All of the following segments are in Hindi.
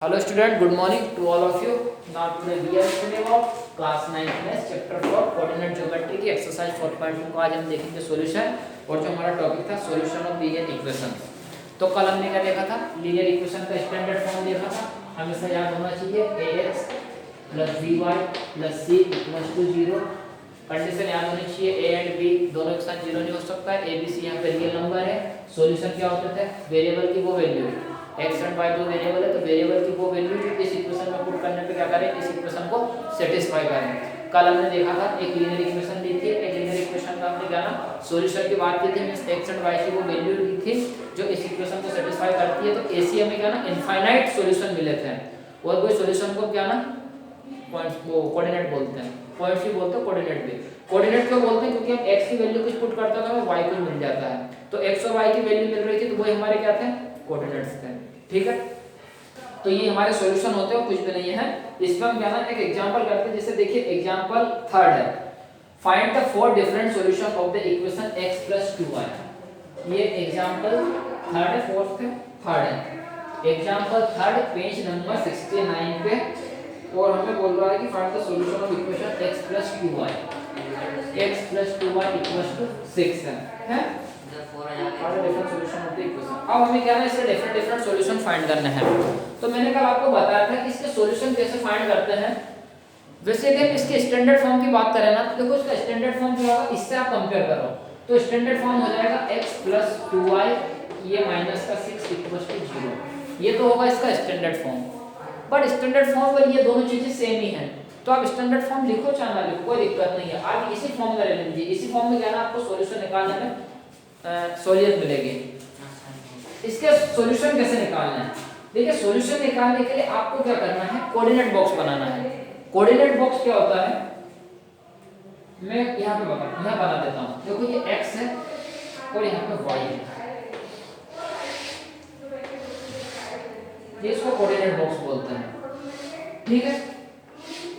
Hello student, good morning to all of you. Now today we are studying about class 9 maths chapter 4 coordinate geometry की एक्सरसाइज 4.2 को आज हम देखेंगे सॉल्यूशन। और जो हमारा टॉपिक था सॉल्यूशन ऑफ लीनियर इक्वेशंस। तो कल हमने क्या देखा था, लीनियर इक्वेशन का स्टैंडर्ड फॉर्म देखा था। हमेशा याद होना चाहिए ax + by + c = 0। कंडीशन याद होनी चाहिए a एंड b दोनों एक साथ 0 नहीं हो सकता है। a b c यहाँ पे रियल नंबर है। सॉल्यूशन क्या होता है, वेरिएबल की वो वैल्यू x एंड y दो वेरिएबल है, तो वेरिएबल की वो वैल्यू जो इस इक्वेशन में पुट करने पे क्या करें, इस इक्वेशन को सेटिस्फाई करें। कल हमने देखा था एक लीनियर इक्वेशन ली थी, एक लीनियर इक्वेशन का हमने क्या ना सॉल्यूशन की बात की थी, मींस x एंड y की वो वैल्यू ली थी जो इस इक्वेशन को सेटिस्फाई करती है। तो एसी हमें क्या ना इनफाइनाइट सॉल्यूशन मिले थे। और कोई सॉल्यूशन को क्या ना पॉइंट्स वो कोऑर्डिनेट बोलते हैं, पॉइंट्स भी बोलते हैं, कोऑर्डिनेट भी। कोऑर्डिनेट क्यों बोलते हैं, क्योंकि हम x की वैल्यू कुछ पुट करते हैं तो हमें y को मिल जाता है। तो x और y की वैल्यू मिल रही थी तो वो हमारे क्या थे, कोऑर्डिनेट्स थे। ठीक है, तो ये हमारे सॉल्यूशन होते हैं, कुछ भी नहीं है। इसमें हम क्या ना एक एग्जांपल करते हैं। जैसे देखिए एग्जांपल थर्ड है, find the four different solution of the equation x + 2y। ये एग्जांपल थर्ड है, फोर्थ है, थर्ड है। एग्जांपल थर्ड पेज नंबर 69 पे, और हमें बोल रहा है कि find the solution of equation x + 2y। x + 2y = 6 है। Different solution of the equation. अब हमें क्या है, इसके डिफरेंट सॉल्यूशन फाइंड करने हैं। तो मैंने कल आपको बताया था कि इसके सॉल्यूशन कैसे फाइंड करते हैं। वैसे अगर इसके स्टैंडर्ड फॉर्म की बात करें ना, तो देखो इसका स्टैंडर्ड फॉर्म क्या होगा, इससे आप कंपेयर करो तो स्टैंडर्ड फॉर्म हो जाएगा x + 2y ये -6 = 0। ये तो होगा इसका standard form. But standard form पर ये दोनों चीजें सेम ही हैं, तो आप स्टैंडर्ड फॉर्म लिखो चाहे ना लिखो, कोई दिक्कत नहीं है। आप इसी फॉर्म में ले लीजिए। इसी फॉर्म में क्या ना आपको सॉल्यूशन निकालने में सहूलियत मिलेगी। इसके सॉल्यूशन कैसे निकालना है, देखिए सॉल्यूशन निकालने के लिए आपको क्या करना है, कोऑर्डिनेट बॉक्स बनाना है। कोऑर्डिनेट बॉक्स क्या होता है, मैं यहाँ पे बना देता हूँ। देखो ये x है और यहाँ पे y है, ये इसको कोऑर्डिनेट बॉक्स बोलते हैं। ठीक है,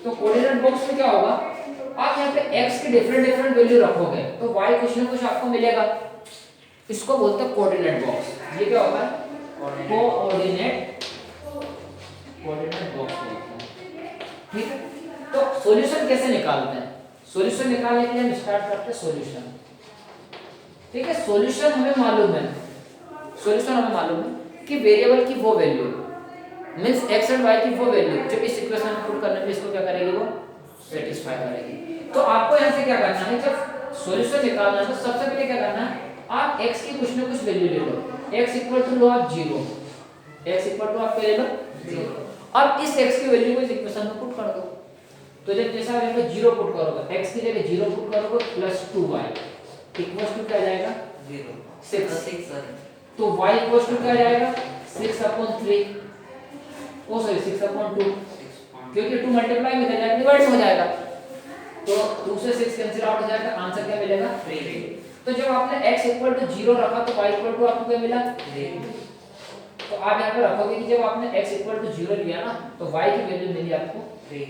तो कोऑर्डिनेट बॉक्स में क्या होगा, आप यहाँ पे x की डिफरेंट वैल्यू रखोगे तो y कुछ ना कुछ आपको मिलेगा। इसको बोलते हैं कोऑर्डिनेट बॉक्स। ये क्या होता है, कोऑर्डिनेट बॉक्स बोलते हैं। ठीक है, तो सॉल्यूशन कैसे निकालते हैं, सॉल्यूशन निकालने के लिए हम स्टार्ट करते हैं सॉल्यूशन। ठीक है, सॉल्यूशन हमें मालूम है, कि वेरिएबल की वो value means x and y की वो वैल्यू जो इस इक्वेशन में पुट करने पे इसको क्या करेगी, वो सेटिस्फाई करेगी। तो आपको यहां से क्या करना है, जब सॉल्यूशन निकालना है तो सबसे पहले क्या करना है, आप x की कुछ ना कुछ वैल्यू ले लो। x = लो आप 0, x = आप ले लो 0। अब इस x की वैल्यू को इस इक्वेशन में पुट कर दो। तो जब जैसा आप यहाँ पे 0 पुट करोगे, x की जगह 0 पुट करोगे + 2y = क्या जाएगा 6। तो y = क्या जाएगा 6/3, ओ सॉरी 6/2, क्योंकि 2 मल्टीप्लाई में जाएगा, डिवाइड हो जाएगा तो 2 से 6 कैंसिल आउट हो जाएगा, आंसर क्या मिलेगा 3। तो जब आपने x = 0 रखा तो y = आपको क्या मिला 3। तो आप यहां पे रखोगे कि जब आपने x = 0 लिया ना तो y की वैल्यू मिली आपको 3।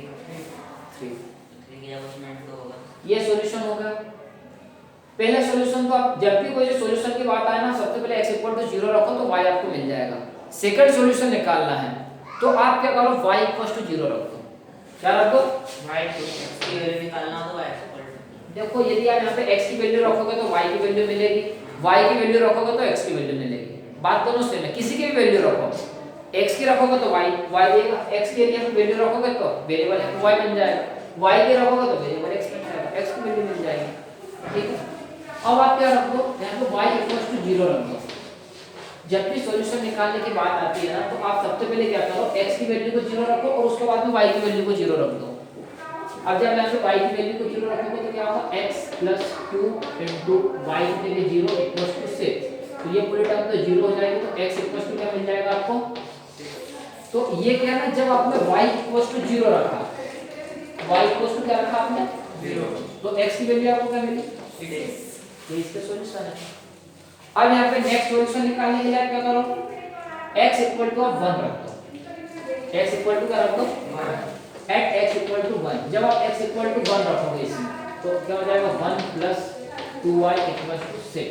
ये सॉल्यूशन होगा। पहला सॉल्यूशन तो आप जब भी कोई सॉल्यूशन की बात आए ना, सबसे पहले x = 0 रखो तो y आपको मिल जाएगा। सेकंड सॉल्यूशन निकालना है तो आप क्या करो, y = 0 रखो। क्या रखो, y की वैल्यू निकालना तो y देखो यदि आप यहाँ पे x की वैल्यू रखोगे तो y की वैल्यू मिलेगी, y की वैल्यू रखोगे तो x की वैल्यू मिलेगी। बात दोनों सेम है, किसी की भी वैल्यू रखो, x की रखोगे तो y देगा, x की यदि वैल्यू रखोगे तो वेरिएबल y बन जाएगा, y की रखोगे तो वेरिएबल x बन जाएगा, x की वैल्यू मिल जाएगी। ठीक है, अब आप क्या रख दो, यहाँ पे y = 0 रख दो। जब भी सॉल्यूशन निकालने की बात आती है ना तो आप सबसे पहले क्या करो, x की वैल्यू को 0 रखो और उसके बाद में y की वैल्यू को 0 रख दो। अब जब यहाँ पे y की वैल्यू को 0 रखोगे तो क्या होगा, x + 2 * y की जगह 0 = 6। तो ये पूरी टर्म तो 0 हो जाएगी, तो x = क्या मिल जाएगा आपको। तो ये क्या है ना, जब आपने y = 0 रखा, y = क्या रखा आपने 0, तो x की वैल्यू आपको क्या मिली 6। ये इसका सॉल्यूशन है। अब यहाँ पे नेक्स्ट सॉल्यूशन निकालने के लिए आप क्या करो, x = 1 रख दो। x = क्या रख दो 1। एट x = 1, जब आप x = 1 रखोगे इसमें तो क्या हो जाएगा 1 + 2y = 6।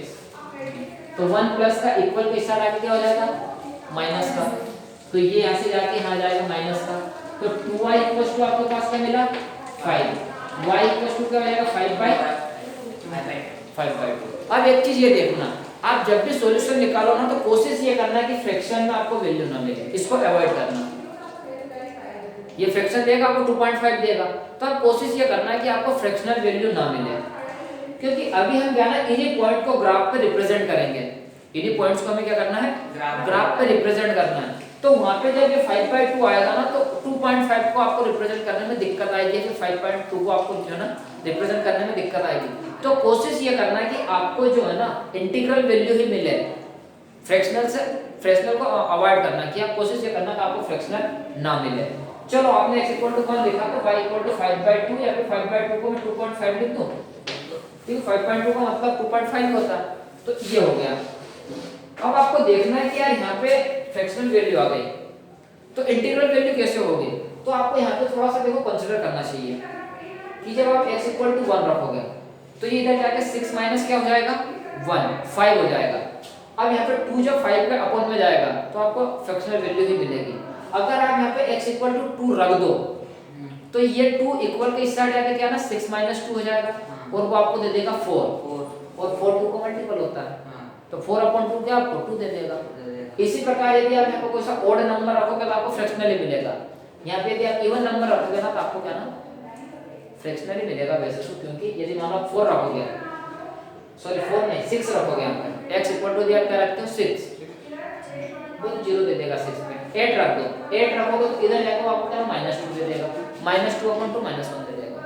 तो 1 प्लस का इक्वल के साथ आगे क्या हो जाएगा माइनस का, तो ये यहाँ से जाके यहाँ जाएगा माइनस का, तो 2y इक्वल्स टू आपके पास क्या मिला 5, y इक्वल्स टू क्या हो जाएगा 5/2। अब एक चीज ये देखना, आप जब भी सॉल्यूशन निकालो ना तो कोशिश ये करना कि फ्रैक्शन में आपको वैल्यू ना मिले, इसको अवॉइड करना। ये फ्रैक्शन देगा आपको 2.5 देगा, तो आप कोशिश ये करना है कि आपको फ्रैक्शनल वैल्यू ना मिले, क्योंकि अभी हम क्या ना इन्हीं पॉइंट को ग्राफ पे रिप्रेजेंट करेंगे, इन्हीं पॉइंट्स को हमें क्या करना है ग्राफ पे रिप्रेजेंट करना है। तो वहां पे जब ये 5/2 आएगा ना तो 2.5 को आपको रिप्रेजेंट करने में दिक्कत आएगी, फिर 5.2 को आपको जो है ना रिप्रेजेंट करने में दिक्कत आएगी। तो कोशिश ये करना है कि आपको जो है ना इंटीग्रल वैल्यू ही मिले, फ्रैक्शनल को अवॉइड करना, कि आप कोशिश ये करना कि आपको फ्रैक्शनल ना मिले। चलो आपने x = 1 लिखा तो y = 5/2 या फिर 5/2 को मैं 2.5 लिख दूं, ठीक है 5.2 का मतलब 2.5 होता है, तो ये हो गया। अब आपको देखना है कि यार यहाँ पे फ्रैक्शनल वैल्यू आ गई तो इंटीग्रल वैल्यू कैसे होगी, तो आपको यहाँ पे थोड़ा सा देखो कंसीडर करना चाहिए कि जब आप x = 1 रखोगे तो ये इधर जाके 6 माइनस क्या हो जाएगा 1 5 हो जाएगा। अब यहाँ पे 2 जब 5 के अपॉन में जाएगा तो आपको फ्रैक्शनल वैल्यू ही मिलेगी। अगर आप यहाँ पे x = 2 रख दो तो ये 2 इक्वल के इस साइड आके क्या ना 6 - 2 हो जाएगा और वो आपको दे देगा 4 और 4 2 का मल्टीपल होता है, तो 4/2 क्या आपको 2 दे देगा। इसी प्रकार यदि आप यहाँ पे कोई सा ओड नंबर रखोगे तो आपको फ्रैक्शनल ही मिलेगा, यहाँ पे यदि आप इवन नंबर रखोगे ना तो आपको क्या ना फ्रैक्शनल ही मिलेगा वैसे तो, क्योंकि यदि मान लो आप 4 रखोगे, सॉरी 4 नहीं 6 रखोगे यहाँ पे x = दिया क्या रखते हो 6, वो 0 दे देगा 6 पे। 8 रख दो, 8 रखोगे तो इधर जाकर आपको क्या -2 दे देगा, -2/2 -1 दे देगा।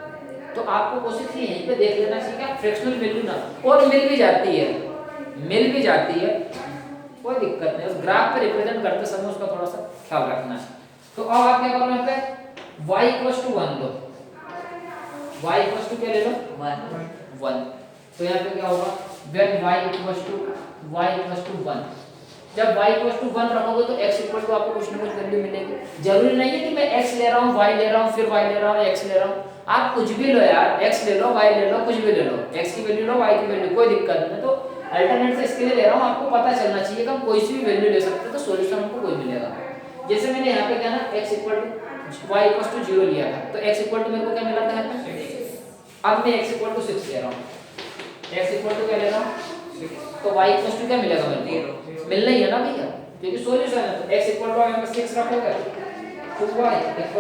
तो आपको कोशिश यहीं पे देख लेना चाहिए कि फ्रैक्शनल वैल्यू ना, और मिल भी जाती है कोई दिक्कत नहीं, उस ग्राफ पे रिप्रेजेंट करते समय उसका थोड़ा सा ख्याल रखना है। तो अब आप क्या करो यहाँ पे y = 1 लो, y = क्या ले लो 1, तो यहाँ पे क्या होगा when y = 1, जब y = 1 रखोगे तो x = आपको कुछ ना कुछ वैल्यू मिलेगी। जरूरी नहीं है कि मैं x ले रहा हूँ y ले रहा हूँ फिर y ले रहा हूँ x ले रहा हूँ, आप कुछ भी लो यार, x ले लो y ले लो कुछ भी ले लो, x की वैल्यू लो y की वैल्यू, कोई दिक्कत नहीं। तो अल्टरनेट से इसके लिए ले रहा हूँ, आपको पता चलना चाहिए कि हम कोई सी भी वैल्यू ले सकते हैं तो सॉल्यूशन हमको कोई मिलेगा। जैसे मैंने यहाँ पे क्या ना x = y = 0 लिया था तो x = मेरे को क्या मिला था यहाँ पे, अब मैं x = 6 ले रहा हूँ, x = क्या ले रहा हूँ 6, तो y = क्या मिलेगा मेरे को मिलना ही है ना भैया, क्योंकि सॉल्यूशन है। तो x = यहाँ पे 6 रखोगे तो y =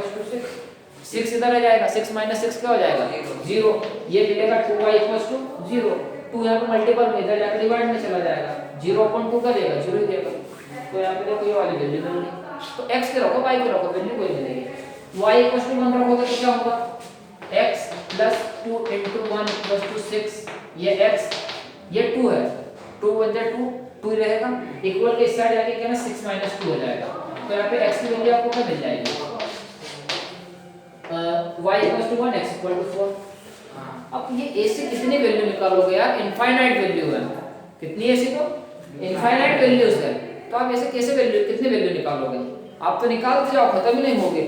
6 इधर आ जाएगा, 6 - 6 क्या हो जाएगा 0, ये मिलेगा 2y = 0, 2 यहाँ पे मल्टीपल में इधर जाकर डिवाइड में चला जाएगा, 0/2 का देगा 0 ही देगा, तो यहाँ पे देखो ये वाली वैल्यू मिल गई। तो x के रखो y के रखो वैल्यू कोई मिलेगी। y = 1 रखोगे तो क्या होगा x + 2 × 1 = 6, ये x ये 2 है, 2 × 2 2 रहेगा, इक्वल के इस साइड जाके क्या ना 6 - 2 हो जाएगा, तो यहाँ पे x की वैल्यू आपको क्या मिल जाएगी y = 1 x = 4। अब ये ऐसे कितनी वैल्यू निकालोगे यार, इनफाइनाइट वैल्यू है, कितनी ऐसी तो इनफाइनाइट वैल्यूज है, तो आप ऐसे कैसे वैल्यू कितनी वैल्यू निकालोगे, आप तो निकालते जाओ खत्म ही नहीं होगे,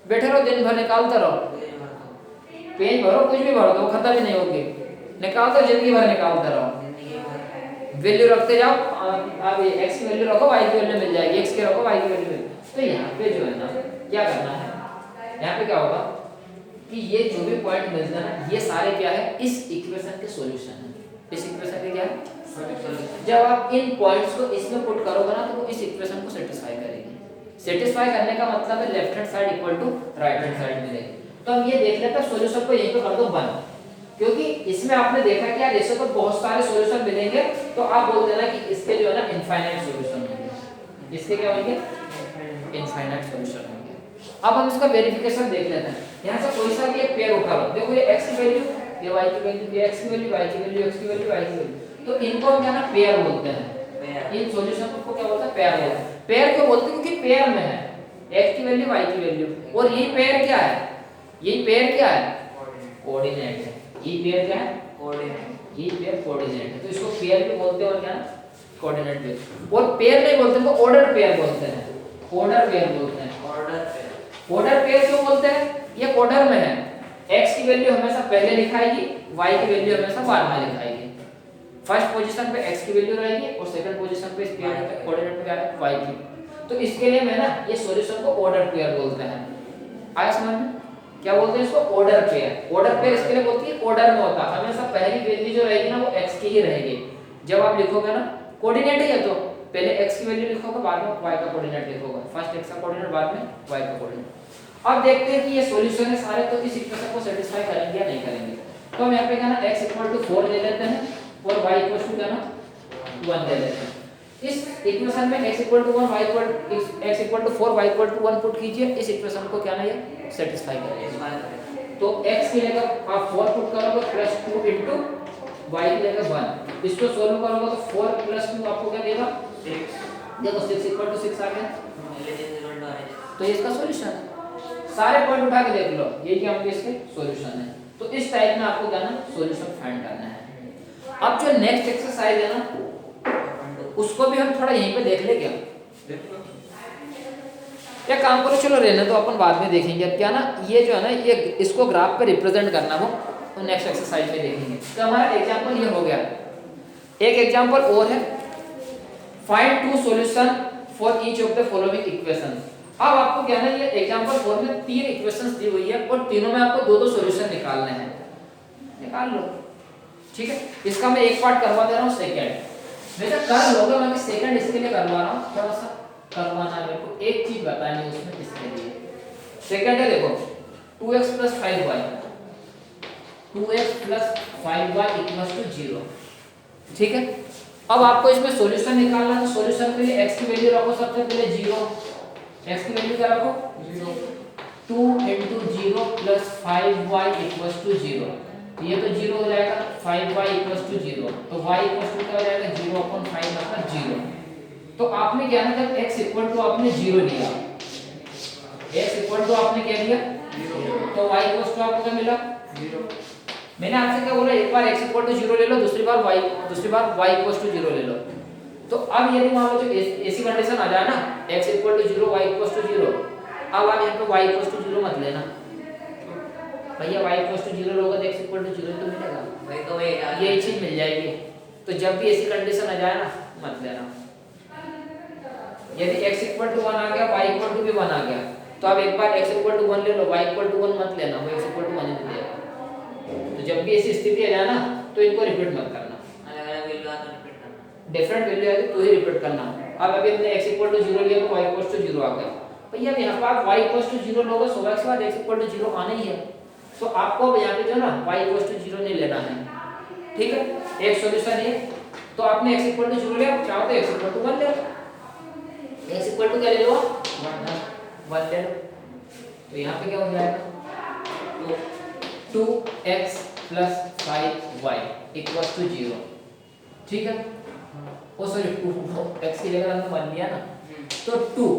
बैठे रहो दिन भर निकालते रहो, पेज भरो कुछ भी भर दो खत्म ही नहीं होगी, निकालते जिंदगी भर निकालते रहो, वैल्यू रखते जाओ। आप x की वैल्यू रखो y की वैल्यू मिल जाएगी, x की रखो y की वैल्यू। तो यहाँ पे जो है ना क्या करना है, यहाँ पे क्या होगा कि ये जो भी पॉइंट मिलता है ना ये सारे क्या है इस इक्वेशन के सॉल्यूशन है, इस इक्वेशन के क्या है, जब आप इन पॉइंट्स को इसमें पुट करोगे ना तो वो इस इक्वेशन को सेटिस्फाई करेगी। सेटिस्फाई करने का मतलब है left hand side equal to right hand side मिलेगी। तो हम ये देख लेते हैं सॉल्यूशन को यहीं पे कर दो 1, क्योंकि इसमें आपने देखा कि यार ऐसे तो बहुत सारे सॉल्यूशन मिलेंगे, तो आप बोल देना कि इसके जो है ना इनफाइनाइट सॉल्यूशन होंगे, इसके क्या होंगे इनफाइनाइट सॉल्यूशन होंगे। अब हम इसका वेरिफिकेशन देख लेते हैं, यहाँ से कोई सा भी एक पेयर उठा लो, देखो ये x की वैल्यू ये y की वैल्यू ये x की वैल्यू y की वैल्यू x की वैल्यू y की वैल्यू, तो इनको हम क्या ना पेयर बोलते हैं, इन सॉल्यूशन को क्या बोलते हैं पेयर बोलते हैं। पेयर क्यों बोलते हैं, क्योंकि पेयर में है x की वैल्यू y की वैल्यू, और ये पेयर क्या है, ये पेयर क्या है कोऑर्डिनेट है, ये पेयर क्या है कोऑर्डिनेट, ये पेयर कोऑर्डिनेट है, तो इसको पेयर भी बोलते हैं और क्या कोऑर्डिनेट भी, और पेयर नहीं बोलते तो ऑर्डर पेयर बोलते हैं, ऑर्डर पेयर बोलते हैं, ऑर्डर पेयर क्यों बोलते हैं, ये ऑर्डर में है, x की वैल्यू हमेशा पहले लिखाएगी, y की वैल्यू हमेशा बाद में लिखाएगी, फर्स्ट पोजीशन पे x की वैल्यू रहेगी और सेकंड पोजीशन पे इस पेयर के कोऑर्डिनेट पे क्या है y की। तो इसके लिए मैं ना ये सॉल्यूशन को ऑर्डर पेयर बोलते हैं। आया समझ में? क्या बोलते हैं इसको? Order pair. ऑर्डर पेयर इसके लिए बोलती है ऑर्डर में होता है, हमेशा पहली वैल्यू जो रहेगी ना वो x की ही रहेगी। जब आप लिखोगे ना कोऑर्डिनेट ही है तो पहले x की वैल्यू लिखोगे, बाद में y का कोऑर्डिनेट लिखोगे। फर्स्ट x का कोऑर्डिनेट, बाद में y का कोऑर्डिनेट। अब देखते हैं कि ये सॉल्यूशन है सारे तो इस इक्वेशन को सेटिस्फाई करेंगे या नहीं करेंगे। तो हम यहां पे कहना x 4 ले लेते हैं और y कहना 1 ले लेते हैं। इस इक्वेशन में x 1 y x 4 y 1 put कीजिए, इस इक्वेशन को क्या ना ये सेटिस्फाई करेगा। तो x की जगह आप 4 पुट करोगे प्लस 2 इनटू y की जगह 1, इसको सॉल्व करोगे तो 4 प्लस 2 आपको क्या देगा 6। देखो 6 6 आ गया, तो ये इसका सॉल्यूशन है। सारे पॉइंट उठा के देख लो, ये क्या होंगे इसके सॉल्यूशन है। तो इस टाइप में आपको क्या ना सॉल्यूशन फाइंड करना है। अब जो नेक्स्ट एक्सरसाइज है ना उसको भी हम थोड़ा यहीं पे देख ले क्या? क्या काम करो, चलो रहने तो अपन बाद में देखेंगे। अब क्या ना ये जो है ना ये इसको ग्राफ पे रिप्रेजेंट करना हो तो नेक्स्ट एक्सरसाइज में देखेंगे। तो हमारा एग्जांपल ये हो गया। एक एग्जांपल और है, find two solution for each of the following equations. अब आपको क्या ना ये एग्जांपल 4 में 3 इक्वेशंस दी हुई है और तीनों में आपको दो सॉल्यूशन निकालने हैं। निकाल लो, ठीक है। इसका मैं एक पार्ट करवा दे रहा हूं सेकंड, वैसे कर लोगे, मैं सेकंड इसके लिए करवा रहा हूं, थोड़ा सा करवाना है मेरे को। एक चीज बतानी है उसमें इसके लिए। सेकंड है देखो 2x 5y 2x 5y = 0, ठीक है। अब आपको इसमें सॉल्यूशन निकालना है, तो सॉल्यूशन के लिए x की वैल्यू रखो सबसे पहले 0। x की वैल्यू क्या रखो 0। 2 * 0 + 5y = 0, ये तो 0 हो जाएगा। 5y = 0, तो y क्या हो जाएगा 0/5 मतलब 0। तो आपने क्या ना जब x आपने 0 लिया, x आपने क्या लिया 0, तो y आपको क्या मिला 0। मैंने आपसे क्या बोला, एक बार x 0 ले लो, दूसरी बार y = 0 ले लो। तो अब यदि मान लो जो ऐसी कंडीशन आ जाए ना x 0 y = 0, अब आप यहां पे y = 0 मत लेना भैया, y = 0 लोगे तो x = 0 तो मिलेगा भाई, तो ये चीज मिल जाएगी। तो जब भी ऐसी कंडीशन आ जाए ना मत लेना। यदि x = 1 आ गया, y = भी 1 आ गया, तो आप एक बार x = 1 ले लो, y = 1 मत लेना, वो x = 1 ही देगा। तो जब भी ऐसी स्थिति आ जाए ना तो इनको रिपीट मत करना, अलग-अलग वैल्यू आ तो रिपीट करना, डिफरेंट वैल्यू आए तो ही रिपीट करना। अब अभी हमने x = 0 लिया तो y = 0 आ गया भैया, यहां पर आप y = 0 लोगे, स्वाभाविक सी बात x = 0 आना ही है। तो आपको अब यहां पे जो ना y = 0 नहीं लेना है, ठीक है। एक सॉल्यूशन है, तो आपने x = 0 लिया, चाहो तो x = 1 ले लो, x = क्या ले लो 1 ले लो। तो यहां पे क्या हो जाएगा 2x + 5y = 0, ठीक है। ओ सॉरी 2x की जगह हमने 1 लिया ना, तो 2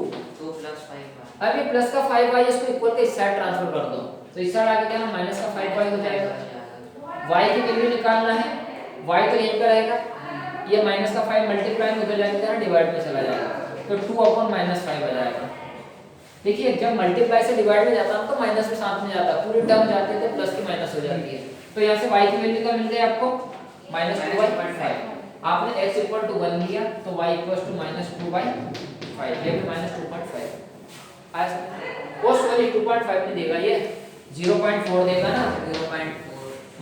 + 5y। अब ये प्लस का 5y इसको इक्वल के इस साइड ट्रांसफर कर दो, तो इस साइड आके क्या ना माइनस का 5y हो जाएगा। y की वैल्यू निकालना है, y तो यहीं पे रहेगा, ये माइनस का 5 मल्टीप्लाई में उधर जाके डिवाइड में चला जाएगा, तो 2/-5 आ जाएगा। देखिए जब मल्टीप्लाई से डिवाइड में जाता है तो माइनस के साथ में जाता है, पूरी टर्म जाती है तो प्लस की माइनस हो जाती है। तो यहाँ से y की वैल्यू क्या मिल गई आपको -2/5। आपने x = 1 लिया तो y = -2/5, ये भी -2.5 आज वो सॉरी 2.5 नहीं देगा, ये 0.4 देगा ना, 0.4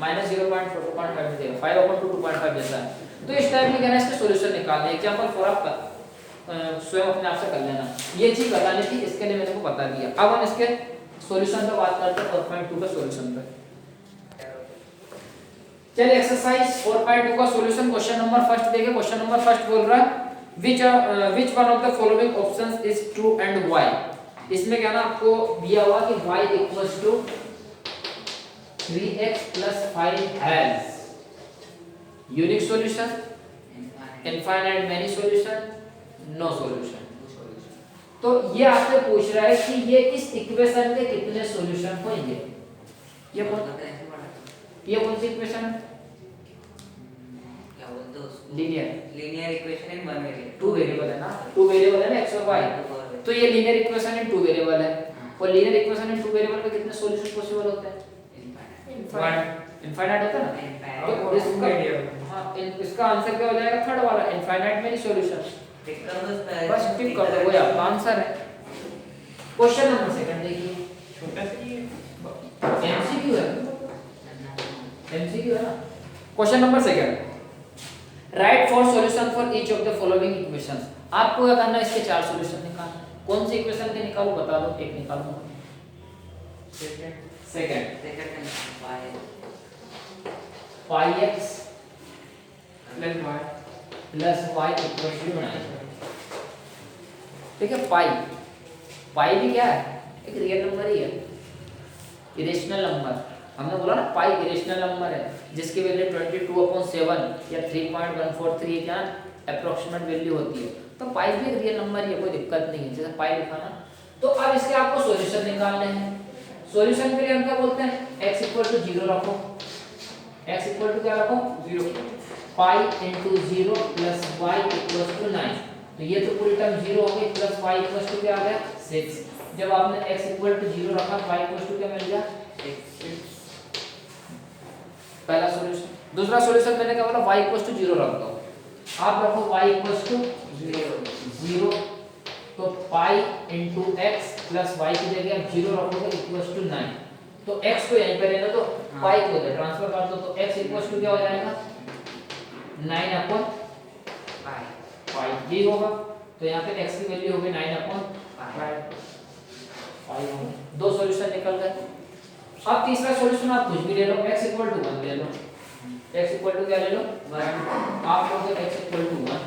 -0.4 देगा, 5/2 2.5 जैसा है। तो इस टाइप में कहना है इसके सॉल्यूशन निकालना है। एग्जांपल 4 आप स्वयं अपने आप से कर लेना, ये चीज बतानी थी, इसके लिए मैंने को बता दिया। अब हम इसके सॉल्यूशन पे बात करते हैं 4.2 का सॉल्यूशन पे। चलिए एक्सरसाइज 4.2 का सॉल्यूशन क्वेश्चन नंबर फर्स्ट देखिए। क्वेश्चन नंबर फर्स्ट बोल रहा है which one of the following options is true and why। इसमें क्या ना आपको दिया हुआ कि y = 3x + 5 has unique solution, infinite many solution, no solution. तो ये आपसे पूछ रहा है कि ये इस इक्वेशन के कितने सॉल्यूशन होंगे। ये कौन सी इक्वेशन है, क्या बोलते हैं उसको, linear equation in one variable, two variable है ना, टू वेरिएबल है ना x और y, तो ये linear equation in two variable है। और linear equation in two variable में कितने सॉल्यूशन पॉसिबल होते हैं, इनफाइनाइट होता है ना। तो इसका आंसर क्या हो जाएगा, थर्ड वाला, इनफाइनाइट मेनी सॉल्यूशन। टिक कर दो इस पे। बस टिक कर दो, वही आपका आंसर है। क्वेश्चन नंबर सेकंड देखिए, छोटा सा ही है। एमसीक्यू है, एमसीक्यू है ना। Question number second, right for solution for each of the following equations. आपको क्या करना है, इसके चार सॉल्यूशन निकालना। कौन से इक्वेशन के निकालूं बता दो, एक निकालूंगा। Second pi x plus y plus y equal to 9। ठीक है, पाई भी क्या है, एक रियल नंबर ही है, इरेशनल नंबर। हमने बोला ना पाई इरेशनल नंबर है, जिसकी वैल्यू 22/7 या 3.143 क्या अप्रोक्सीमेट वैल्यू होती है। तो पाई भी एक रियल नंबर ही है, कोई दिक्कत नहीं है, जैसे पाई लिखा ना। तो अब इसके आपको सॉल्यूशन निकालने हैं। सॉल्यूशन के लिए हम क्या बोलते हैं, x इक्वल टू 0 रखो, x इक्वल टू क्या रखो 0, pi into 0 plus y equal to 9। तो ये तो पूरी टर्म 0 हो गई, प्लस वाई इक्वल टू क्या आ गया 6। जब आपने x इक्वल टू 0 रखा, y इक्वल टू क्या मिल गया 6। पहला सॉल्यूशन। दूसरा सॉल्यूशन मैंने क्या बोला, y इक्वल टू 0 रख दो। आप रखो y इक्वल टू 0, तो pi into x plus y की जगह आप 0 रखोगे इक्वल टू 9। तो x को यहीं पे रहने दो, पाई को उधर ट्रांसफर कर दो, तो x इक्वल टू क्या हो जाएगा 9/पाई, ये होगा। तो यहाँ पे x की वैल्यू होगी 9/पाई। दो सॉल्यूशन निकल गए। अब तीसरा सॉल्यूशन आप कुछ भी ले लो, x इक्वल टू 1 ले लो, x इक्वल टू क्या ले लो 1। आप लोग x इक्वल टू 1,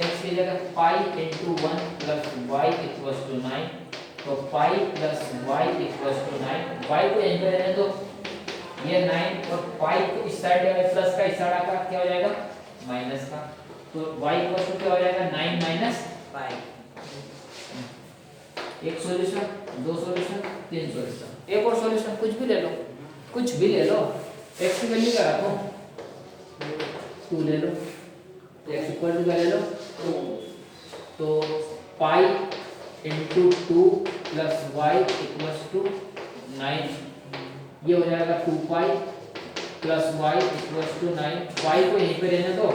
x की जगह pi into 1 plus y equal to 9। तो pi plus y equal to 9, y को यहीं पे रहने दो, ये 9 और पाई को इस साइड जाएगा, प्लस का इस साइड आकर क्या हो जाएगा माइनस का। तो y इक्वल टू क्या हो जाएगा 9 माइनस पाई। एक सॉल्यूशन, दो सॉल्यूशन, तीन सॉल्यूशन। एक और सॉल्यूशन कुछ भी ले लो, कुछ भी ले लो। x की वैल्यू क्या रखो 2 ले लो, तो x इक्वल टू क्या ले लो 2। तो pi into 2 plus y equal to 9, ये हो जाएगा 2 pi plus y equal to 9। Y को यहीं पे रहने दो,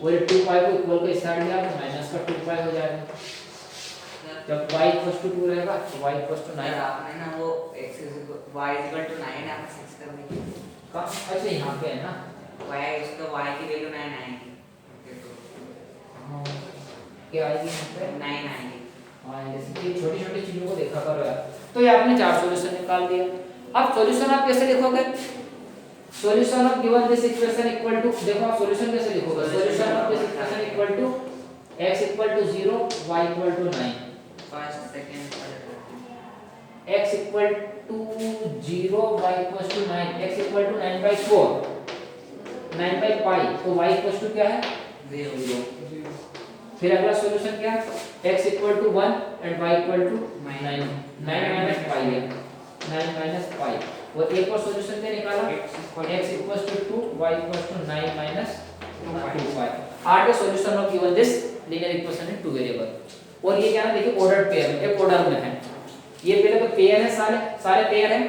और 2 पाई को इक्वल को इस साइड ले आओ, माइनस का 2 पाई हो जाएगा। जब y इक्वल टू 2 रहेगा तो y इक्वल टू 9। आपने ना वो x y इक्वल टू 9 आपने 6 कर दी का अच्छा यहाँ पे है ना, y उसका y की वैल्यू 9 आएगी। हाँ क्या आएगी यहाँ पे 9 आएगी। हाँ, जैसे कि छोटी छोटी चीजों को देखा करो यार। तो ये आपने चार सॉल्यूशन निकाल दिया। अब सॉल्यूशन आप कैसे लिखोगे, solution of given this equation equal to, देखो आप सॉल्यूशन कैसे लिखोगे, solution of this equation equal to x equal to 0 y equal to 9। First second x equal to 0 y equal to 9, x equal to 9/4, 9/पाई, तो y इक्वल टू क्या है 0। फिर अगला सॉल्यूशन क्या है, x equal to 1 and y equal to 9, 9 minus pi है, 9 माइनस पाई। और एक और सॉल्यूशन क्या निकाला, x equal to 2 y equal to 9 minus 2 are के solution of given this linear equation in two variable. और ये क्या है देखिए ऑर्डर पेयर में, एक ऑर्डर में है, ये पहले तो पेयर है, सारे पेयर हैं।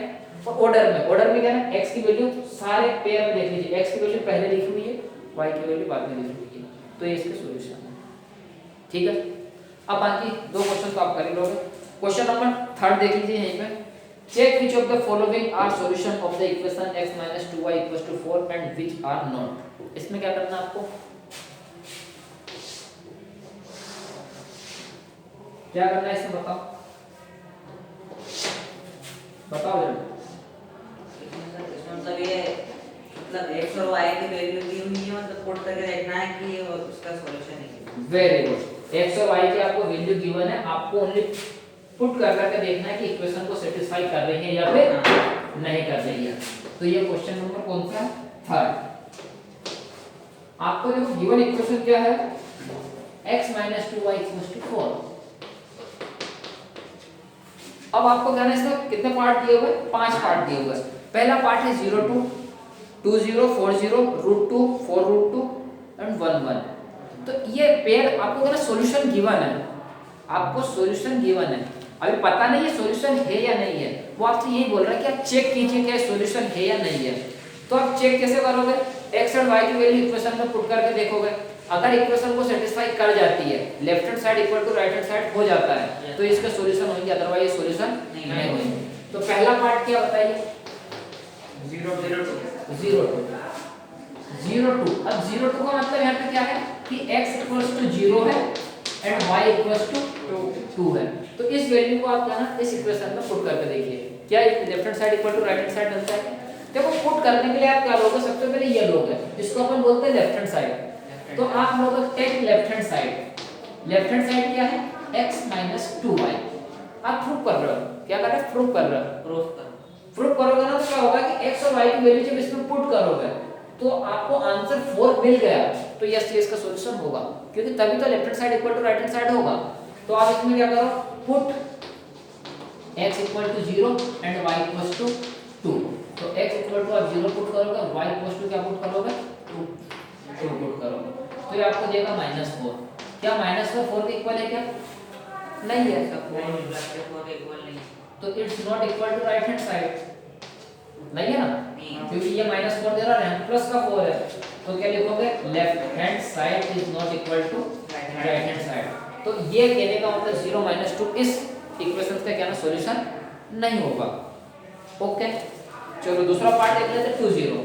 और ऑर्डर में क्या है, x की वैल्यू सारे पेयर में देख लीजिए, x की वैल्यू पहले लिखी हुई है, y की वैल्यू बाद में लिखी हुई है, तो ये इसके सॉल्यूशन है। ठीक है, अब बाकी दो क्वेश्चन तो आप कर ही लोगे। क्वेश्चन नंबर 3 देख लीजिए यहीं पे, check which of the following are solution of the equation x 2y 4 and which are not. इसमें क्या करना है आपको, क्या करना है इसमें बताओ, बताओ जरा। इसमें मतलब ये मतलब x और y की वैल्यू दी हुई है, मतलब पुट करके देखना है कि ये उसका सॉल्यूशन है। वेरी गुड, x और y की आपको वैल्यू गिवन है, आपको ओनली पुट कर करके देखना है कि इक्वेशन को सेटिस्फाई कर रही है या फिर नहीं कर रही है। तो ये क्वेश्चन नंबर कौन सा है, 3। आपको देखो गिवन इक्वेशन क्या है, x 2y 4। अब आपको क्या है, इसमें कितने पार्ट दिए हुए, 5 पार्ट दिए हुए। पहला पार्ट है 0 2 20 40 √2 4 √2 एंड 1 1। तो ये पेयर आपको क्या सॉल्यूशन गिवन है, आपको सॉल्यूशन गिवन है, अभी पता नहीं है सॉल्यूशन है या नहीं है, वो आपसे यही बोल रहा है कि आप चेक कीजिए क्या सॉल्यूशन है या नहीं है। तो आप चेक कैसे करोगे, x और y की वैल्यू इक्वेशन में पुट करके देखोगे। अगर इक्वेशन को सेटिस्फाई कर जाती है, left hand side equal to right hand side हो जाता है, तो इसका सॉल्यूशन होंगे, अदरवाइज सॉल्यूशन नहीं होंगे। तो पहला पार्ट क्या बताइए? 0 0 2 0 2 0 2। अब 0 2 का मतलब यहाँ पे क्या है कि x इक्वल्स टू 0 है एंड y इक्वल्स टू 2 है। तो इस वैल्यू को आप ना इस इक्वेशन में पुट करके देखिए, क्या left hand side equal to right hand side बनता है? देखो पुट करने के लिए आप क्या लोगे, सबसे पहले ये लोगे, इसको अपन बोलते हैं लेफ्ट हैंड साइड। तो आप लोग take left hand side, left hand side क्या है? x 2y। आप प्रूफ कर रहे हो, क्या कर रहे हो? प्रूफ कर रहे हो। प्रूफ करोगे ना तो क्या होगा कि x और y की वैल्यू जब इसमें पुट करोगे तो आपको आंसर 4 मिल गया, तो यस ये इसका सॉल्यूशन होगा, क्योंकि तभी तो left hand side equal to right hand side होगा। तो आप इसमें क्या करो, put x equal to 0 and y equal to 2। तो x इक्वल टू आप 0 पुट करोगे, y इक्वल टू क्या पुट करोगे? 2 पुट करोगे, तो ये आपको देगा -4। क्या -4 4 के इक्वल है क्या? नहीं है, तो it's not equal to right hand side, नहीं है ना, क्योंकि ये -4 दे रहा है, प्लस का 4 है, तो क्या लिखोगे? Left hand side is not equal to right hand side. तो ये कहने का मतलब 0 2 इस इक्वेशन का क्या ना सॉल्यूशन नहीं होगा। ओके, चलो दूसरा पार्ट देख लेते हैं 2 0।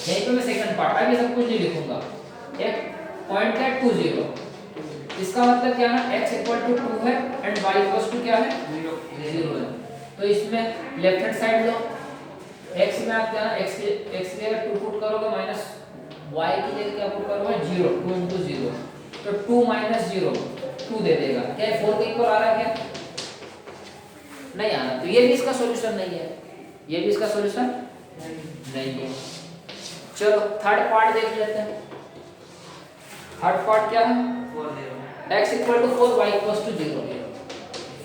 यहीं पे मैं सेकंड पार्ट, अभी सब कुछ नहीं लिखूंगा। एक पॉइंट है 2 0, इसका मतलब क्या ना x इक्वल टू 2 है एंड y इक्वल टू क्या है? 0 है। तो इसमें लेफ्ट हैंड साइड लो, x में आप क्या ना x की जगह 2 पुट करोगे, माइनस y की जगह क्या पुट करोगे? 0, 2 into 0, तो 2 - 0 2 दे देगा। क्या 4 के इक्वल आ रहा है? क्या नहीं आ रहा, तो ये भी इसका सॉल्यूशन नहीं है, ये भी इसका सॉल्यूशन नहीं है। चलो थर्ड पार्ट देख लेते हैं। थर्ड पार्ट क्या है? x equal to 4 y equal to 0।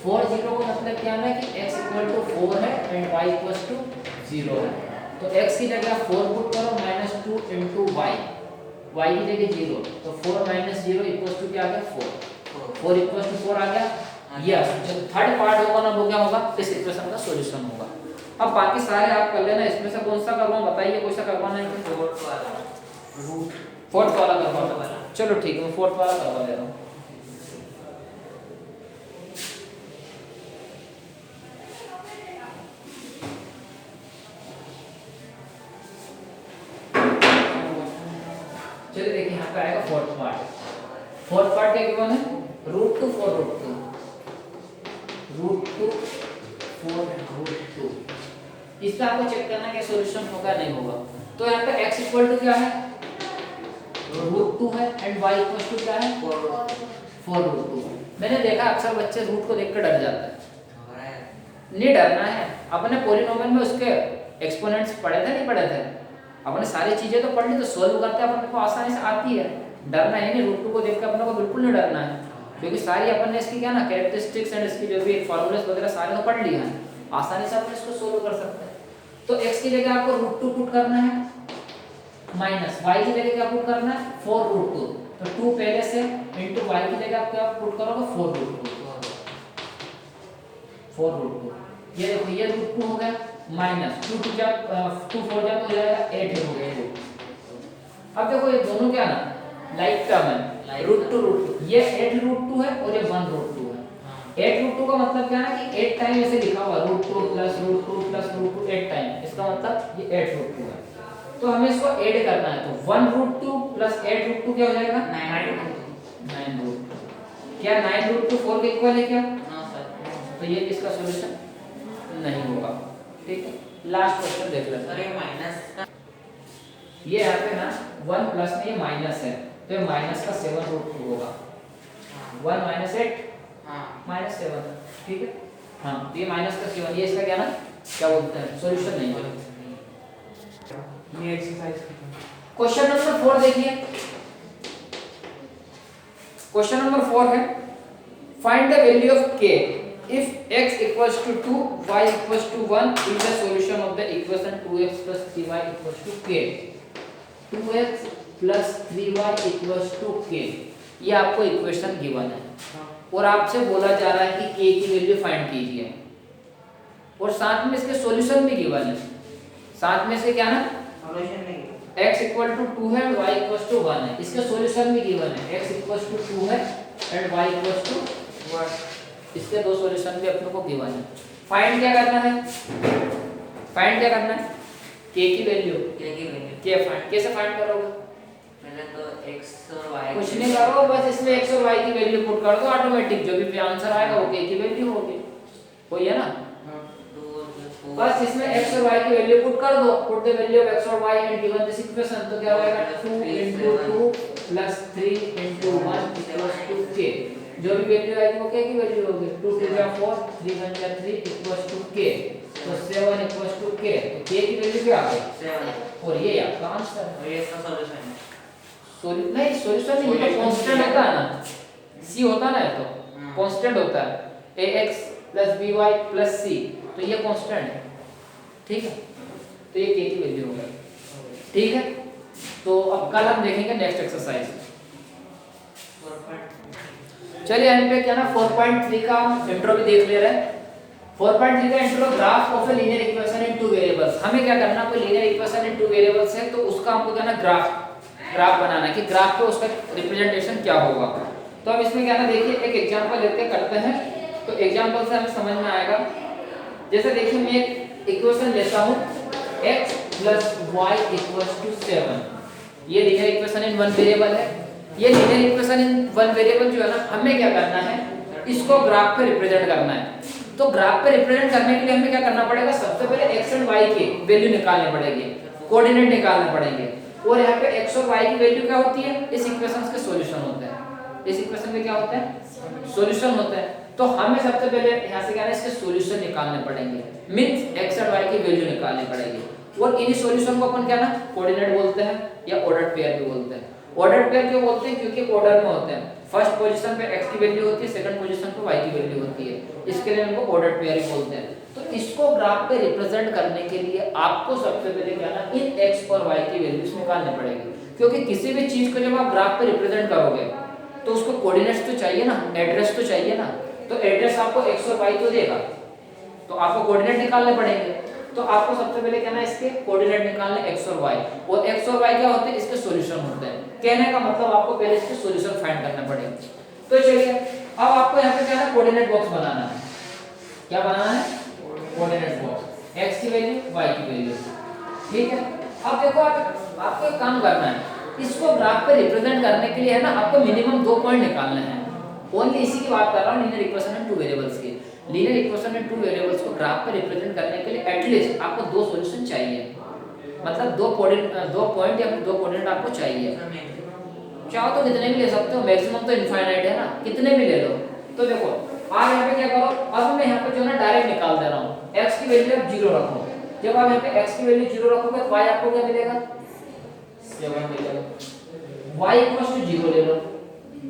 4 0 का मतलब क्या है कि x इक्वल टू 4 है एंड y इक्वल टू 0 है। तो x की जगह 4 पुट करो, -2 into y, y की जगह 0, तो 4 - 0 इक्वल टू क्या आ गया? 4। 4 इक्वल टू 4 आ गया। यस, जो थर्ड पार्ट होगा ना वो क्या होगा? इस इक्वेशन का सॉल्यूशन होगा। अब बाकी सारे आप कर लेना, इसमें से कौन सा करवाऊं बताइए, कौन सा करवाना है? फोर्थ वाला करवाना। चलो ठीक है, मैं फोर्थ वाला करवा दे रहा हूं। चलिए देखिए यहाँ पे आएगा फोर्थ पार्ट। फोर्थ पार्ट क्या गिवन है? √2 4 √2, √2 4 √2। इसका आपको चेक करना है कि सॉल्यूशन होगा नहीं होगा। तो यहाँ पे x इक्वल टू क्या है? √2 है एंड y इक्वल टू क्या है? 4 √2। मैंने देखा अक्सर बच्चे रूट को देखकर डर जाते हैं। नहीं डरना है, अपने पॉलिनोमियल में उसके एक्सपोनेंट्स पढ़े थे, नहीं पढ़े थे? अपने सारी चीजें तो पढ़ ली, तो सॉल्व करते अपने को आसानी से आती है। डरना है नहीं, √2 को देखकर अपने को बिल्कुल नहीं डरना है, क्योंकि सारी अपन ने इसकी क्या ना कैरेक्टरिस्टिक्स एंड इसकी जो भी फॉर्मूलास वगैरह सारे तो पढ़ लिए हैं, आसानी से अपन इसको सोल्व कर सकते हैं। तो x की जगह आपको √2 पुट करना है, माइनस y की जगह क्या पुट करना है? 4 √2, तो 2 पहले से इनटू y की जगह आप क्या पुट करोगे? 4 √2, 4 √2। ये देखो ये √2 हो गया, माइनस 2 4 जा तो हो जाएगा 8 हो गया रूट। अब देखो ये दोनों क्या ना लाइक टर्म है, √2 ये 8 √2 है और ये 1 √2 है। 8 √2 का मतलब क्या है कि 8 टाइम ऐसे लिखा हुआ √2 + √2 + √2 8 टाइम, इसका मतलब ये 8 √2 है। तो हमें इसको ऐड करना है, तो 1 √2 + 8 √2 क्या हो जाएगा? 9 √2। क्या 9 √2 4 के इक्वल है क्या? तो ये इसका सॉल्यूशन नहीं होगा। ठीक है, लास्ट क्वेश्चन देख लेते हैं। अरे माइनस ये यहाँ पे ना 1 प्लस में ये माइनस है, तो ये माइनस का 7 √2 होगा। 1 - 8 -7, ठीक है। हाँ, तो ये माइनस का 7, ये इसका क्या ना क्या बोलते हैं सॉल्यूशन नहीं है। ये एक्सरसाइज क्वेश्चन नंबर 4 देखिए। क्वेश्चन नंबर 4 है find the value of k if x equals to 2 y equals to 1 is the solution of the equation 2x plus 3y equals to k। 2x plus 3y equals to k, ये आपको इक्वेशन गिवन है और आपसे बोला जा रहा है कि k की वैल्यू फाइंड कीजिए और साथ में इसके सॉल्यूशन भी गिवन है। साथ में से क्या ना सॉल्यूशन नहीं x इक्वल टू 2 है और y इक्वल टू 1 है। इसके सॉल्यूशन भी गिवन है, x इक्वल टू 2 है एंड y इक्वल टू 1। इसके दो सॉल्यूशन भी अपने को गिवन है। फाइंड क्या करना है, फाइंड क्या करना है, k की वैल्यू, k फाइंड कैसे फाइंड करोगे, पहले तो x और y कुछ नहीं करो, बस इसमें x और y की वैल्यू पुट कर दो, ऑटोमेटिक जो भी आंसर आएगा वो k की वैल्यू होगी, कोई है ना। बस इसमें x और y की वैल्यू पुट कर दो, put the value of x और y and given this equation, तो क्या हो जाएगा 2 2 प्लस 3 1 k, जो भी वैल्यू आएगी वो k की वैल्यू होगी। 2 2 जा 4 3 1 जा 3 k, तो 7 k, तो k की वैल्यू क्या आ गई 7, और ये आपका आंसर है। और ये इसका सॉल्यूशन है, नहीं सॉल्यूशन नहीं, ये तो कांस्टेंट होता है ना, c होता ना, ये तो कांस्टेंट होता है ax by c, तो ये कांस्टेंट है, ठीक है, तो ये k की वैल्यू हो गई, ठीक है। तो अब कल हम देखेंगे नेक्स्ट एक्सरसाइज। चलिए हम पे क्या ना 4.3 का इंट्रो भी देख ले रहे हैं। 4.3 का intro, graph of a linear equation in two variables. हमें क्या करना, कोई linear equation in two variables है तो उसका हमको क्या ना ग्राफ बनाना है कि ग्राफ पे उसका रिप्रेजेंटेशन क्या होगा। तो अब इसमें क्या ना देखिए एक एग्जांपल लेते करते हैं, तो एग्जांपल से हमें समझ में आएगा। जैसे देखिए मैं एक इक्वेशन लेता हूं x + y = 7, ये linear equation in one variable है। ये linear equation in one variable जो है ना, हमें क्या करना है, इसको ग्राफ पे रिप्रेजेंट करना है। तो ग्राफ पे रिप्रेजेंट करने के लिए हमें क्या करना पड़ेगा, सबसे पहले x एंड y की वैल्यू निकालनी पड़ेगी, कोऑर्डिनेट निकालने पड़ेंगे। और यहाँ पे x और y की वैल्यू क्या होती है, इस इक्वेशन के सॉल्यूशन होते हैं। इस इक्वेशन में क्या होता है, सॉल्यूशन होता है। तो हमें सबसे पहले यहाँ से क्या है, इसके सॉल्यूशन निकालने पड़ेंगे, मींस x और y की वैल्यू निकालनी पड़ेगी। और इन सॉल्यूशन को अपन क्या ना कोऑर्डिनेट बोलते हैं या ऑर्डर्ड पेयर भी बोलते हैं। ऑर्डर्ड पेयर क्यों बोलते हैं, क्योंकि ऑर्डर में होते हैं। फर्स्ट पोजीशन पे x की वैल्यू होती है, सेकंड पोजीशन पे y की वैल्यू होती है, इसके लिए इनको ऑर्डर्ड पेयर ही बोलते हैं। तो इसको ग्राफ पे रिप्रेजेंट करने के लिए आपको सबसे पहले क्या ना इन x और y की वैल्यूज निकालनी पड़ेगी, क्योंकि किसी भी चीज को जब आप ग्राफ पे रिप्रेजेंट करोगे तो उसको कोऑर्डिनेट्स तो चाहिए ना, एड्रेस तो चाहिए ना। तो एड्रेस आपको x और y तो देगा, तो आपको कोऑर्डिनेट निकालने पड़ेंगे। तो आपको सबसे पहले क्या ना इसके कोऑर्डिनेट निकालने x और y, और x और y क्या होते हैं, इसके सॉल्यूशन होते हैं। कहने का मतलब आपको पहले इसके सॉल्यूशन फाइंड करना पड़ेगा। तो चलिए अब आपको यहाँ पे क्या है कोऑर्डिनेट बॉक्स बनाना है। क्या बनाना है, कोऑर्डिनेट बॉक्स, x की वैल्यू y की वैल्यू, ठीक है। अब देखो आपको एक काम करना है, इसको ग्राफ पे रिप्रेजेंट करने के लिए है ना आपको मिनिमम 2 पॉइंट निकालने हैं। ओनली इसी की बात कर रहा हूँ, linear equation in two variables की। Linear equation in two variables को ग्राफ पे रिप्रेजेंट करने के लिए एटलीस्ट आपको 2 सॉल्यूशन चाहिए, मतलब 2 पॉइंट या फिर 2 कोऑर्डिनेट आपको चाहिए। चाहो तो कितने भी ले सकते हो, मैक्सिमम तो इनफाइनाइट है ना, कितने भी ले लो। तो देखो आप यहाँ पे क्या करो, अब मैं यहाँ पे जो ना डायरेक्ट निकाल दे रहा हूँ, x की वैल्यू आप 0 रखो। जब आप यहाँ पे x की वैल्यू 0 रखोगे तो y आपको क्या मिलेगा, 7 मिलेगा। y = 0 ले लो,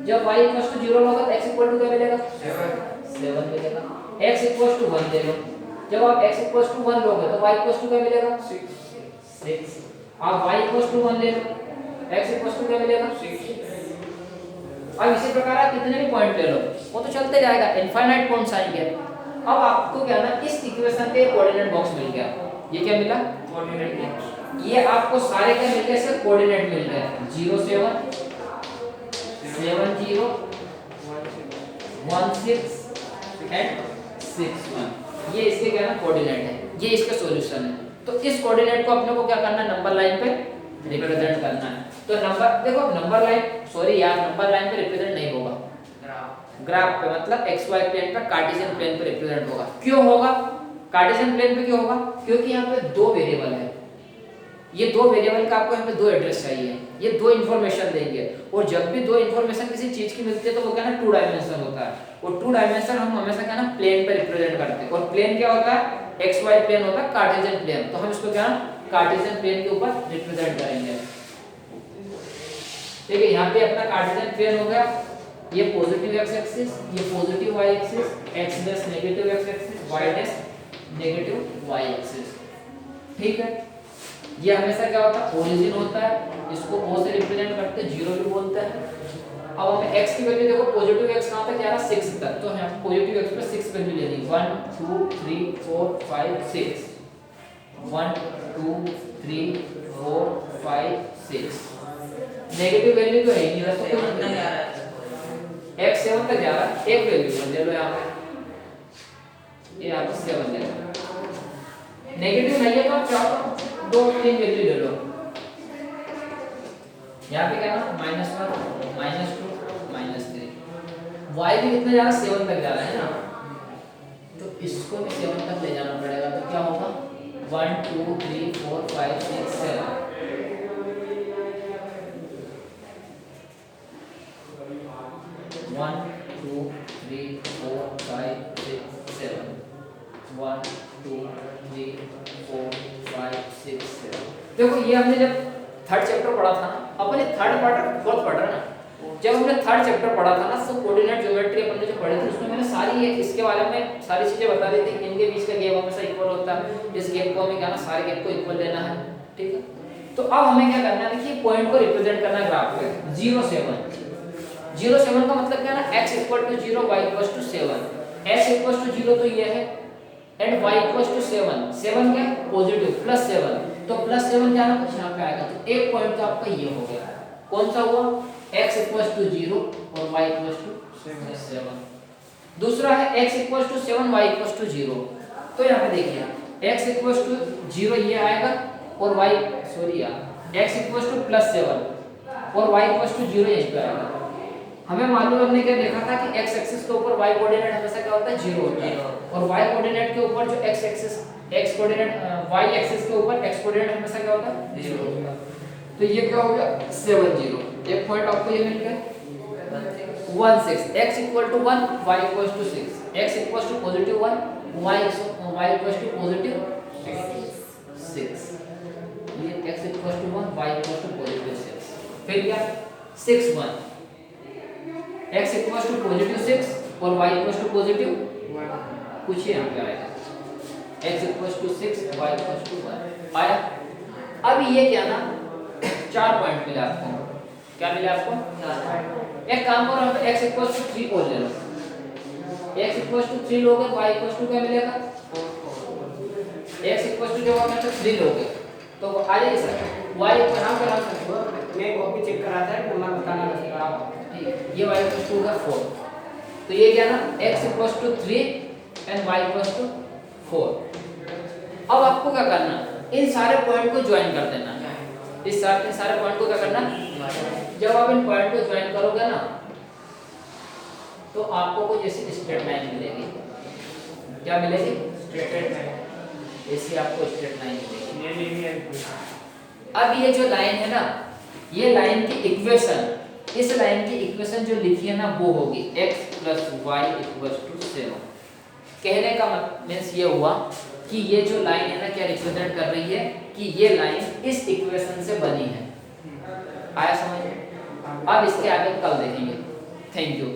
जब y = 0 होगा तो x = क्या मिलेगा, 7 मिलेगा। x = 1 ले लो, जब आप x = 1 लोगे तो y = क्या मिलेगा, 6। आप y = 1 ले लो, x = क्या मिलेगा, 6। अब इसी प्रकार आप कितने भी पॉइंट ले लो वो तो चलते जाएगा, इनफाइनाइट पॉइंट्स आएंगे। अब आपको क्या ना इस इक्वेशन पे कोऑर्डिनेट बॉक्स मिल गया। ये क्या मिला, कोऑर्डिनेट बॉक्स। ये आपको सारे क्या मिल गए, इसके कोऑर्डिनेट मिल गए 0 7 7 0 1 6 एंड 6 1। ये इसके क्या ना कोऑर्डिनेट है, ये इसका सॉल्यूशन है। तो इस कोऑर्डिनेट को अपने को क्या करना है, नंबर लाइन पे रिप्रेजेंट करना है। तो नंबर देखो नंबर लाइन, सॉरी यार नंबर लाइन पे रिप्रेजेंट नहीं होगा, ग्राफ पे मतलब xy प्लेन पे कार्टेशियन प्लेन पे रिप्रेजेंट होगा। क्यों होगा, कार्टेशियन प्लेन पे क्यों होगा, क्योंकि यहाँ पे 2 वेरिएबल है। ये 2 वेरिएबल का आपको यहाँ पे 2 एड्रेस चाहिए, ये 2 इन्फॉर्मेशन देंगे। और जब भी 2 इन्फॉर्मेशन किसी चीज की मिलती है तो वो क्या ना 2 डायमेंशन होता है। और 2 डायमेंशन हम हमेशा क्या ना प्लेन पे रिप्रेजेंट करते हैं। और प्लेन क्या होता है, xy प्लेन होता है कार्टेशियन प्लेन। तो हम इसको क्या ना कार्टेशियन प्लेन के ऊपर रिप्रेजेंट करेंगे। ठीक है, यहाँ पे अपना कार्टेशियन प्लेन हो गया, ये पॉजिटिव x एक्सिस, ये positive y axis, x dash negative x axis, y dash negative y axis. ठीक है, ये हमेशा क्या होता है, ओरिजिन होता है, इसको O से रिप्रेजेंट करते हैं, 0 भी बोलते हैं। अब हमें x की वैल्यू देखो, पॉजिटिव x कहां तक जा रहा है, 6 तक। तो हम पॉजिटिव x पे 6 वैल्यू लेनी, 1 2 3 4 5 6। 1 2 3 4 5 6 नेगेटिव वैल्यू तो है ही नहीं, वैसे तो 7 तक आ रहा है। x 7 तक जा रहा है, एक वैल्यू ले लो यहाँ पे, ये यहाँ पे 7 ले लो, नेगेटिव नहीं है तो आप चाहो दो तीन वैल्यू ले लो, यहाँ पे क्या ना -1 -2 -3, y भी कितना जा रहा है 7 तक जा रहा है ना, तो इसको भी 7 तक ले जाना पड़ेगा, तो क्या होगा 1 2 3 4 5 6 7 1 2 3 4 5 6 7 1 2 3 4 5 6 7 देखो ये हमने जब थर्ड चैप्टर पढ़ा था ना, अपन ये थर्ड पार्ट फोर्थ पढ़ रहे हैं ना, जब हमने थर्ड चैप्टर पढ़ा था ना, तो कोऑर्डिनेट ज्योमेट्री अपन ने जो पढ़ी थी उसमें मैंने सारी ये इसके बारे में सारी चीजें बता दी थी, इनके बीच का गैप हमेशा इक्वल होता है, इस गैप को हमें क्या ना सारे गैप को इक्वल लेना है, ठीक है। तो अब हमें क्या करना है, देखिए पॉइंट को रिप्रेजेंट करना है ग्राफ पे, 0 7 0 7 का मतलब क्या है ना, x = 0 y = 7, x = 0 तो ये है एंड y = 7, 7 क्या पॉजिटिव +7, तो +7 क्या ना कुछ यहाँ पे आएगा, तो एक पॉइंट तो आपका ये हो गया, कौन सा हुआ, x = 0 और y = 7, दूसरा है x = 7 y = 0, तो यहाँ पे देखिए x = 0 ये आएगा और y सॉरी यार x = +7 और y = 0 यहीं पे आएगा, हमें मालूम, हमने क्या देखा था कि x एक्सिस के ऊपर y कोऑर्डिनेट हमेशा क्या होता है 0 होता है, और y कोऑर्डिनेट के ऊपर जो x axis x coordinate y axis के ऊपर x कोऑर्डिनेट हमेशा क्या होता है 0 होता है, तो ये क्या हो गया 7 0, एक पॉइंट आपको ये मिल गया 1 6, x = 1 y = 6, x = +1 y = +6, ये x = 1 y = +6, फिर क्या 6 1, x = +6 और y = कुछ यहाँ पे आएगा, x = 6 y = 1 आया। अब ये क्या ना 4 पॉइंट मिले आपको, क्या मिले आपको, एक काम करो आप x = 3 और ले लो, x = 3 लोगे y = क्या मिलेगा, x = जो आपने तो 3 लोगे तो आ जाएगी सर, y यहाँ पे रख सकते हो, मैं कॉपी चेक कराता है तो मैं बताना नहीं आप, ठीक है, ये y = का 4, तो ये क्या ना x = 3 एंड y = 4, अब आपको क्या करना, इन सारे पॉइंट को ज्वाइन कर देना, इस सारे पॉइंट को क्या करना, जब आप इन पॉइंट को ज्वाइन करोगे ना तो आपको कुछ ऐसी स्ट्रेट लाइन मिलेगी, क्या मिलेगी, स्ट्रेट लाइन, ऐसी आपको स्ट्रेट लाइन मिलेगी। ये लीनियर, अब ये जो लाइन है ना, ये लाइन की इक्वेशन, इस लाइन की इक्वेशन जो लिखी है ना वो होगी x + y = 7, कहने का मीन्स ये हुआ कि ये जो लाइन है ना क्या रिप्रेजेंट कर रही है कि ये लाइन इस इक्वेशन से बनी है, आया समझ, अब इसके आगे कल देखेंगे, थैंक यू।